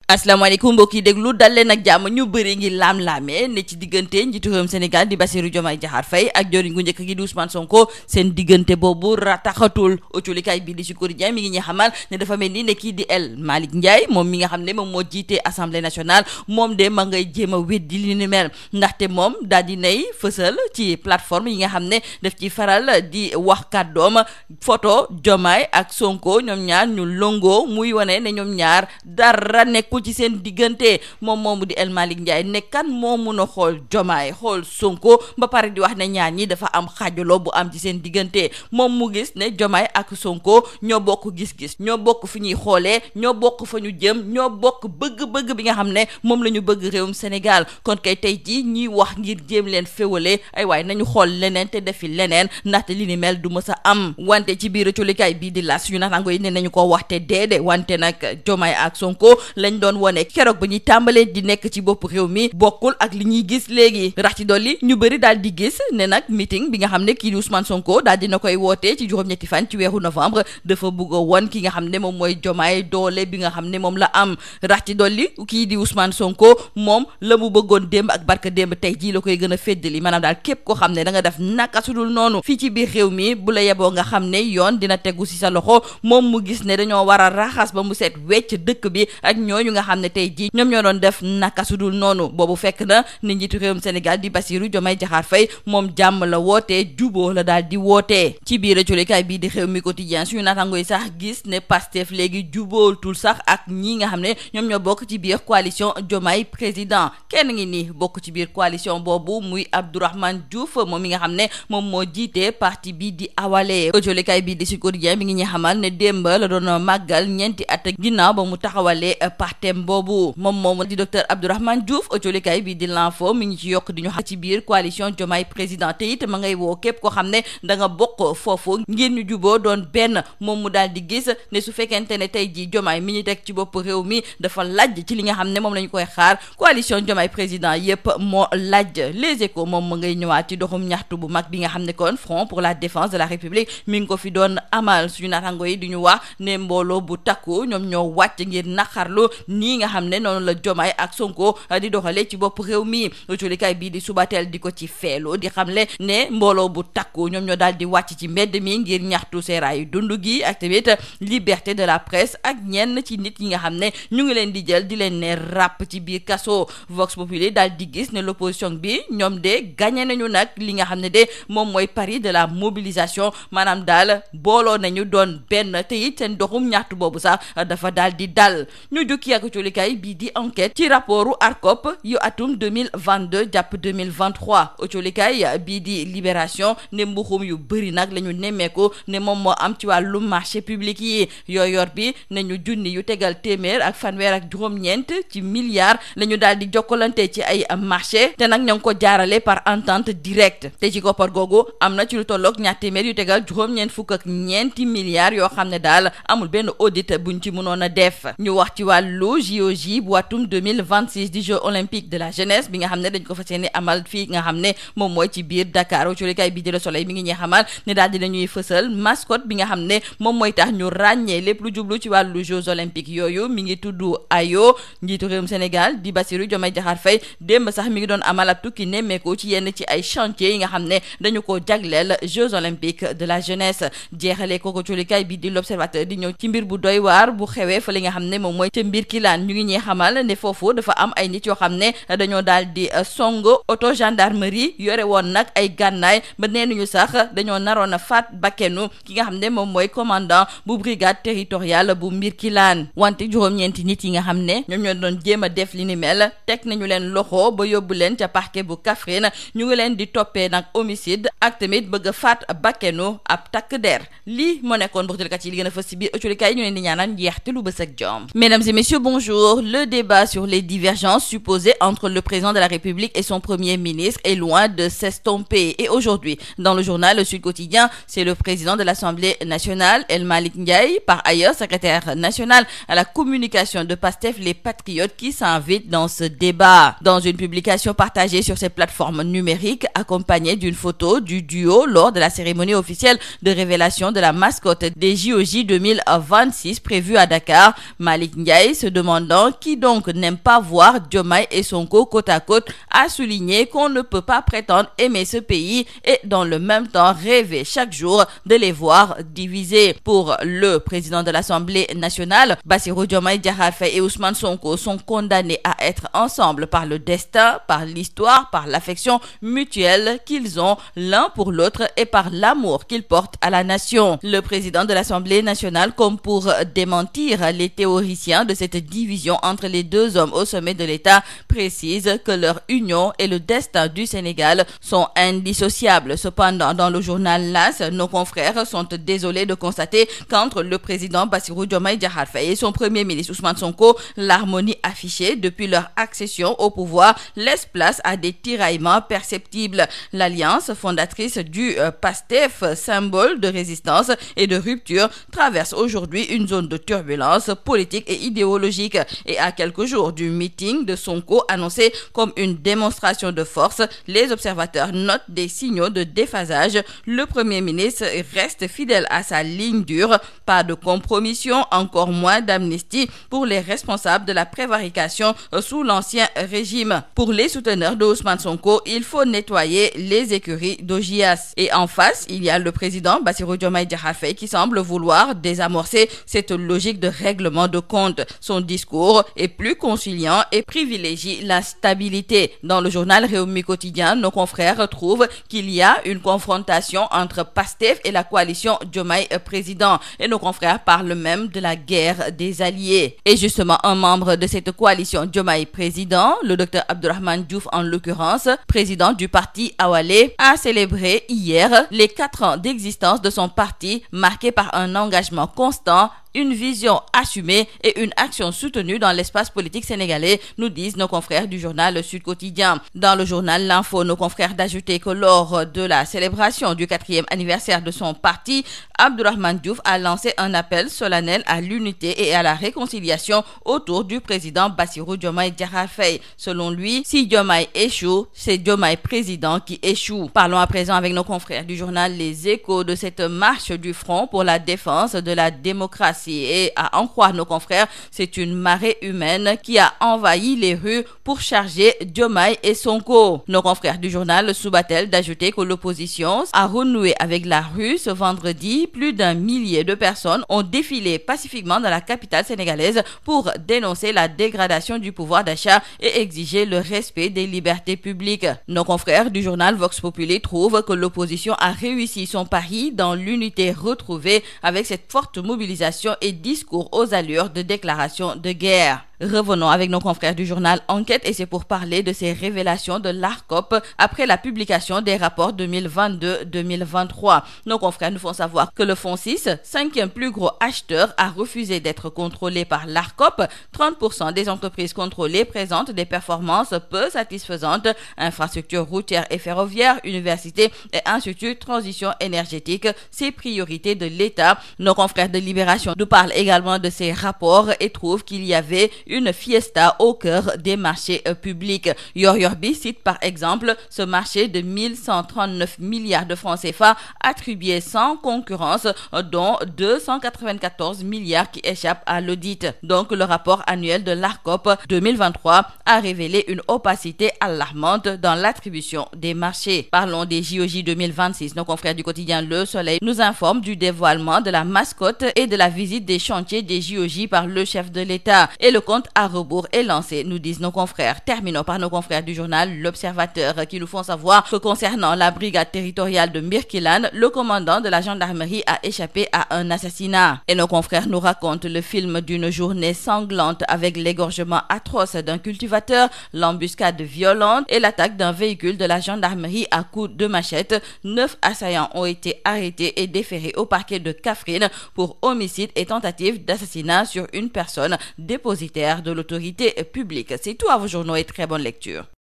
asalaamaaleykum mbokk yi déglu dal leen ak jàmm. ñu bëri ngi laam-laamee ne ci diggante njiitu réewum Sénégal di Bassirou Diomaye Diakhar Faye ak joriñ gu njëkk gi di Ousmane Sonko seen diggante boobu rataxatul. autolikaay bii di Sud Quotidien mi ngi ñuy xamal ne dafa mel ni ne kii di El Malick Ndiaye moom mi nga xam ne moom moo jiite assemblée nationale moom de ma ngay jéem a weddi li ni mel ndaxte moom daal di nay fësal ci plateforme yi nga xam ne daf ci faral di wax kàddoom photo Diomaye ak Sonko ñoom ñaar ñu longoo muy wane ne ñoom ñaar dara nekkul ci seen diggante. moom moomu di El Malick Ndiaye ne kan moo mun a xool Diomaye xool Sonko ba pare di wax ne ñaar ñi dafa am xaajaloo bu am ci seen diggante. moom mu gis ne Diomaye ak Sonko ñoo bokk gis-gis, ñoo bokk fi ñuy xoolee, ñoo bokk fa ñu jëm, ñoo bokk bëgg-bëgg bi nga xam ne moom la ñu bëgg réewum Sénégal. kon kay tey jii ñiy wax ngir jéem leen féewale ay waay nañu xool leneen te defi leneen ndaxte li ni mel du mës a am. wante ci biir colikaay bii di L'As suñu naataango yi ne nañu ko waxte déedéet wante nag Diomaye ak Sonko lañ doon wone keroog ba ñuy tàmbalee di nekk ci bopp réew mi bokkul ak li ñuy gis léegi. rax ci dolli ñu bëri daal di gis ne nag meeting bi nga xam ne kii di Ousmane Sonko daal dina koy wootee ci juróom-ñetti fan ci weeru novembre dafa bugg a won ki nga xam ne moom mooy Diomaye doole bi nga xam ne moom la am. rax ci dolli kii di Ousmane Sonko moom la mu bëggoon démb ak barka démb tey jii la koy gën a féddali maanaam daal képp koo xam ne da nga def naka sudul noonu fii ci biir réew mi bu la yeboo nga xam ne yoon dina tegu si sa loxo. moom mu gis ne dañoo war a raxas ba mu set wecc dëkk bi ak ñooñu nga xam ne tey jii ñoom ñoo doon def naka sudul noonu. boobu fekk na ni njiitu réewum Sénégal di Bassirou Diomaye Diakhar Faye moom jàmm la wootee juboo la daal di wootee. ci biir colikaay bii di Rewmi Quotidien suñu naataango yi sax gis ne Pastef léegi jubootul sax ak ñi nga xam ne ñoom ñoo bokk ci biir coalition Diomaye président. kenn ngi nii bokk ci biir coalition boobu muy Abdourahmane Diouf moom mi nga xam ne moom moo jiite parti bi di Awalé. colikaay bii di Sud Quotidien mi ngi ñuy xamal ne démb la doon màggal ñeenti at ginnaaw ba mu taxawalee partem boobu. moom di docteur Abdourahmane Diouf colikaay bii di L'Info mi ngi ci yokk di ñu xam ci biir coalition Diomaye président te it ma ngay woo képp koo xam ne da nga bokk foofu ngir ñu juboo doon benn. moom mu daal di gis ne su fekkente ne tey jii Diomaye mi ñu teg ci bopp réew mi dafa laaj ci li nga xam ne moom la ñu koy xaar coalition Diomaye président yépp moo laaj. Les Échos moom ma ngay ñëwaat ci doxum ñaxtu bu mag bi nga xam ne kon Front pour la défense de la République mi ngi ko fi doon amal. suñu naataango yi di ñu wax ne mbooloo bu takku ñoom ñoo wàcc ngir naqarlu nii nga xam ne noonu la Diomaye ak Sonko di doxalee ci bopp réew mi. colikaay bii di Subatel di ko ci feelu di xamle ne mbooloo bu takku ñoom ñoo daal di wàcc ci mbedd mi ngir ñaxtu seeraayu dund gi ak tamit liberté de la presse ak ñenn ci nit yi nga xam ne ñu ngi leen di jël di leen ne ràpp ci biir kaso. Vox Populi daal di gis ne l'opposition bi ñoom de gagné nañu nag li nga xam ne de moom mooy pari de la mobilisation maanaam daal booloo nañu doon benn te it seen doxum ñaxtu boobu sax dafa daal di dal. ñu jukki ak colikaay bii di enquête ci rapportu ARCOP yu atum 2022 jàpp 2023. colikaay bii di Libération ne mbuxum yu bëri nag la ñu nemmeeku ne moom moo am ci wàllu marché public yi. yor bi ne ñu junni yu tegal téeméer ak fanweer ak juróom-ñeent ci milliards la ñu daal di jokkalante ci ay marché te nag ñoo ngi ko jaarale par entente directe te ci koppar googu am na ci lu tolloog ñaar téeméer yu tegal juróom-ñeent fukk ak ñeenti milliards yoo xam ne daal amul benn audit buñ ci mënoon a def. ñu wax ci wàllu JOJ bu atum 2026 di Jeux olympiques de la jeunesse bi nga xam ne dañ ko fas yéene amal fii nga xam ne moom mooy ci biir Dakar. colikaay bi di Le Soleil mi ngi ñuy xamal ne daal di nañuy fësal mascotte bi nga xam ne moom mooy tax ñu ràññee lépp lu jublu ci wàllu Jeux olympiques yooyu mi ngi tudd Ayo. njiitu réewum Sénégal di Bassirou Diomaye Diakhar Faye démb sax mi ngi doon amal ab tukki nemmeeku ci yenn ci ay chantier yi nga xam ne dañu ko jagleel Jeux olympiques de la jeunesse. jeexalee ko colikaay bi di L'Observateur di ñëw ci mbir bu doy waar bu xewee fa li nga xam ne moom mooy ca mbir kilaan ñu ngi ñuy xamal ne foofu dafa am ay nit yoo xam ne dañoo daal di song auto gendarmerie yore woon nag ay gànnaay ba nee nañu sax dañoo naroon a faat bakkenu ki nga xam ne moom mooy commandant bu brigade territoriale bu mbir kilaan. wante juróom-ñeenti nit yi nga xam ne ñoom ñoo doon jéem a def li ni mel teg nañu leen loxo ba yóbbu leen ca parquet bu Kaffrine ñu ngi leen di toppee nag homicide ak tamit bëgg a faat bakkenu ab takk der. lii moo nekkoon boxtalikat yi li gën a fës ci biir ëccolikaay ñu leen di ñaanal njeexte lu bës ak jom. Mesdames et messieurs, bonjour. Le débat sur les divergences supposées entre le président de la République et son premier ministre est loin de s'estomper. Et aujourd'hui, dans le journal Le Sud Quotidien, c'est le président de l'Assemblée nationale, El Malick Ndiaye, par ailleurs secrétaire national à la communication de Pastef les Patriotes, qui s'invite dans ce débat. Dans une publication partagée sur ses plateformes numériques, accompagnée d'une photo du duo lors de la cérémonie officielle de révélation de la mascotte des JOJ 2026 prévue à Dakar, Malick Ndiaye se demandant qui donc n'aime pas voir Diomaye et Sonko côte à côte a souligné qu'on ne peut pas prétendre aimer ce pays et dans le même temps rêver chaque jour de les voir divisés. Pour le président de l'Assemblée nationale, Bassirou Diomaye Diakhar Faye et Ousmane Sonko sont condamnés à être ensemble par le destin, par l'histoire, par l'affection mutuelle qu'ils ont l'un pour l'autre et par l'amour qu'ils portent à la nation. Le président de l'Assemblée nationale, comme pour démentir les théoriciens de cette division entre les deux hommes au sommet de l'État, précise que leur union et le destin du Sénégal sont indissociables. Cependant, dans le journal LAS, nos confrères sont désolés de constater qu'entre le président Bassirou Diomaye Diakhar Faye et son premier ministre Ousmane Sonko, l'harmonie affichée depuis leur accession au pouvoir laisse place à des tiraillements perceptibles. L'alliance fondatrice du PASTEF, symbole de résistance et de rupture, traverse aujourd'hui une zone de turbulence politique et idéologique. Et à quelques jours du meeting de Sonko annoncé comme une démonstration de force, les observateurs notent des signaux de déphasage. Le Premier ministre reste fidèle à sa ligne dure, pas de compromission, encore moins d'amnistie pour les responsables de la prévarication sous l'ancien régime. Pour les souteneurs de Ousmane Sonko, il faut nettoyer les écuries d'Ogias. Et en face, il y a le président Bassirou Diomaye Diakhar Faye qui semble vouloir désamorcer cette logique de règlement de compte. Son discours est plus conciliant et privilégie la stabilité. Dans le journal Rewmi Quotidien, nos confrères trouvent qu'il y a une confrontation entre PASTEF et la coalition Diomaye président. Et nos confrères parlent même de la guerre des alliés. Et justement, un membre de cette coalition Diomaye président, le docteur Abdourahmane Diouf en l'occurrence, président du parti Awalé, a célébré hier les 4 ans d'existence de son parti, marqué par un engagement constant, une vision assumée et une action soutenue dans l'espace politique sénégalais, nous disent nos confrères du journal Sud Quotidien. Dans le journal L'Info, nos confrères d'ajouter que lors de la célébration du 4e anniversaire de son parti, Abdourahmane Diouf a lancé un appel solennel à l'unité et à la réconciliation autour du président Bassirou Diomaye Diakhar Faye. Selon lui, si Diomaye échoue, c'est Diomaye président qui échoue. Parlons à présent avec nos confrères du journal Les Échos de cette marche du Front pour la défense de la démocratie. Et à en croire nos confrères, c'est une marée humaine qui a envahi les rues pour charger Diomaye et Sonko. Nos confrères du journal Subatel d'ajouter que l'opposition a renoué avec la rue ce vendredi. Plus d'1 millier de personnes ont défilé pacifiquement dans la capitale sénégalaise pour dénoncer la dégradation du pouvoir d'achat et exiger le respect des libertés publiques. Nos confrères du journal Vox Populi trouvent que l'opposition a réussi son pari dans l'unité retrouvée avec cette forte mobilisation et discours aux allures de déclaration de guerre. Revenons avec nos confrères du journal Enquête et c'est pour parler de ces révélations de l'ARCOP après la publication des rapports 2022-2023. Nos confrères nous font savoir que le FONSIS, 5e plus gros acheteur, a refusé d'être contrôlé par l'ARCOP. 30% des entreprises contrôlées présentent des performances peu satisfaisantes. Infrastructures routières et ferroviaires, universités et instituts, transition énergétique, ces priorités de l'État. Nos confrères de Libération nous parlent également de ces rapports et trouvent qu'il y avait une fiesta au cœur des marchés publics. Yorbi cite par exemple ce marché de 1139 milliards de francs CFA attribués sans concurrence, dont 294 milliards qui échappent à l'audit. Donc le rapport annuel de l'ARCOP 2023 a révélé une opacité alarmante dans l'attribution des marchés. Parlons des JOJ 2026. Nos confrères du quotidien Le Soleil nous informent du dévoilement de la mascotte et de la visite des chantiers des JOJ par le chef de l'État. Et le compte à rebours est lancé, nous disent nos confrères. Terminons par nos confrères du journal L'Observateur qui nous font savoir que concernant la brigade territoriale de Birkelane, le commandant de la gendarmerie a échappé à un assassinat. Et nos confrères nous racontent le film d'une journée sanglante avec l'égorgement atroce d'un cultivateur, l'embuscade violente et l'attaque d'un véhicule de la gendarmerie à coups de machette. 9 assaillants ont été arrêtés et déférés au parquet de Kaffrine pour homicide et tentative d'assassinat sur une personne dépositaire de l'autorité publique. C'est tout à vos journaux et très bonne lecture.